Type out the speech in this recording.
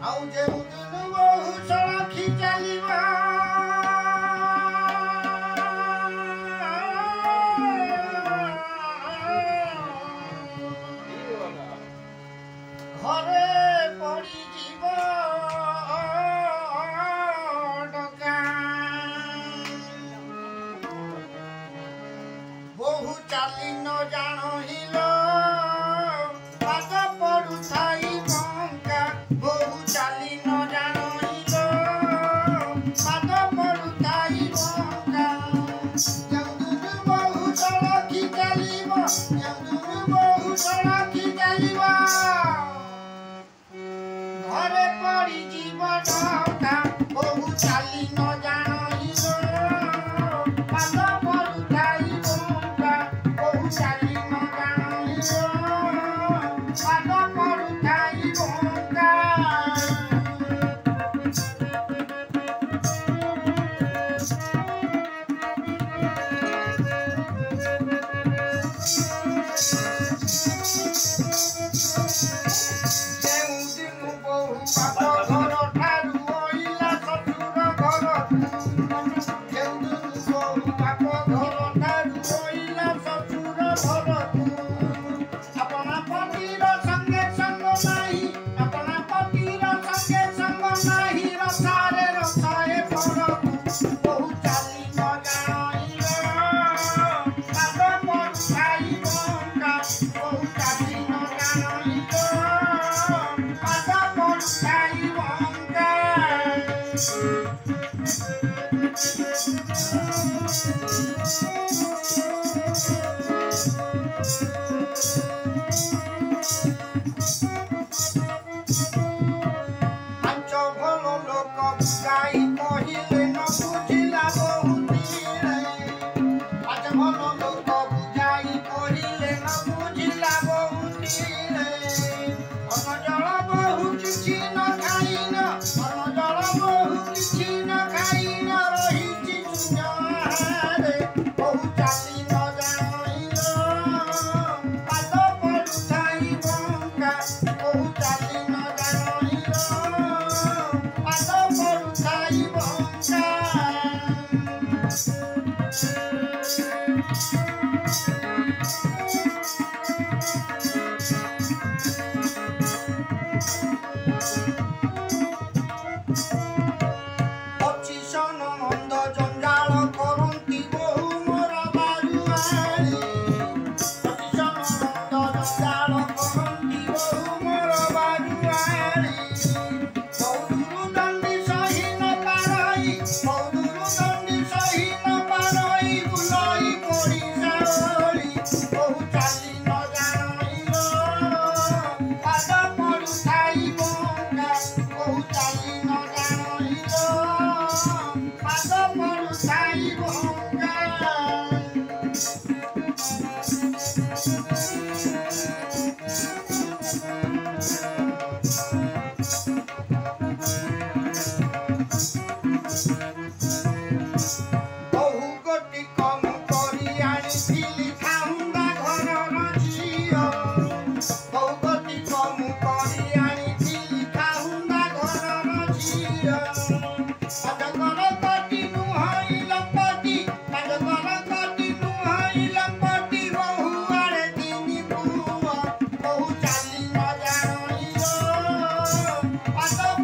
ଆଉ ଯେଉଁଦିନ ବହୁ ସଳଖି ଚାଲିବା ଘରେ ପଡ଼ିଯିବ ଡକା ବହୁ ଚାଲି ନ ଜାଣିଲ ପାଦ ପଡୁଥାଇ ବଙ୍କା ବହୁ ଚାଲି ନ ଜାଣିଲ ପାଦ ପଡୁଥାଇ ବଙ୍କା ଯେଉଁଦିନ ବହୁ ସଳଖି ଚାଲିବ ଯେଉଁଦିନ ବହୁ ସଳଖି ଚାଲିବ ଘରେ ପଡ଼ିଯିବ ଡକା ବହୁ ଚାଲି ନ ଜାଣିଲ ପାଦ ପଡୁଥାଇ ବଙ୍କା ବହୁ ଚାଲି ନ ଜାଣିଲ ପାଦ ପଡୁଥାଇ ବଙ୍କା ଯେଉଁଦିନ ବହୁ ବାପ ଘର ଠାରୁ ଅଇଲା ଶ୍ୱଶୁର ଘରକୁ ଯେଉଁଦିନ ବହୁ ବାପ ଘର ଠାରୁ ଅଇଲା ଶ୍ୱଶୁର ଘରକୁ ଆପଣା ପତିର ସଙ୍ଗେ ସଙ୍ଗ ନାହିଁ ଆପଣା ପତିର ସଙ୍ଗେ ସଙ୍ଗ ନାହିଁ ରସାରେ ରସାଏ ପରକୁ ବହୁ ଚାଲି ନ ଜାଣିଲ ପାଦ ପଡୁଥାଇ ବଙ୍କା ବହୁ ଚାଲି ନ ଜାଣିଲ ପାଦ ପଡୁଥାଇ ବଙ୍କା ପାଞ୍ଚ ଭଲ ଲୋକ ବୁଝାଇ କହିଲେ ନ ବୁଝିଲା ବହୁତିରେ ପାଞ୍ଚ ଭଲ ଲୋକ ବୁଝାଇ କହିଲେ ନ ବୁଝିଲା ବହୁତିରେ ଅନଜଳ ବହୁ କିଛି ନ ଖାଇନ ଅନଜଳ ବହୁ କିଛି ନ ଖାଇନ ରହିଛି ଶୂନ୍ୟରେ ବହୁ ଚାଲି ନ ଜାଣିଲ ପାଦ ପଡୁଥାଇ ବଙ୍କା ବହୁ ଚାଲି ନ ଜାଣିଲ ପାଦ ପଡୁଥାଇ ବଙ୍କା ପଚିଶନ ମନ୍ଦ ଜଞ୍ଜାଳ କରନ୍ତି ବହୁ ମୋର ବାରୁଆଳି ପଚିଶନ ମନ୍ଦ ଜଞ୍ଜାଳ କରନ୍ତି ବହୁ ମୋର ବାରୁଆଳି ବୌଦୁରୁ ଦଣ୍ଡି ସହି ନ ପାରଇ ବୌଦୁରୁ ଦଣ୍ଡି ସହି ନ ପାରଇ ବୁଲଇ ପଡ଼ିଶାଳି ବହୁ ଚାଲି ନ ଜାଣିଲ ପାଦ ପଡୁଥାଇ ବଙ୍କା ବହୁ ଚାଲି ନ ଜାଣିଲ ପାଦ ପଡୁଥାଇ ବଙ୍କା ବହୁ ଗୋଟି କମ କରି ଆଣିଥିଲି ଖାଉଣ୍ଡା ଘରର ଝିଅ ବହୁ ଗୋଟି କମ କରି ଆଣିଥିଲି ଖାଉଣ୍ଡା ଘରର ଝିଅ ପାଦକର କଟି ନୁହଁଇ ଲମ୍ପଟି ପାଦକର କଟି ନୁହଁଇ ଲମ୍ପଟି ବହୁ ଆଡ଼େ ତିନି ପୁଅ ବହୁ ଚାଲି ନ ଜାଣିଲ ପାଦ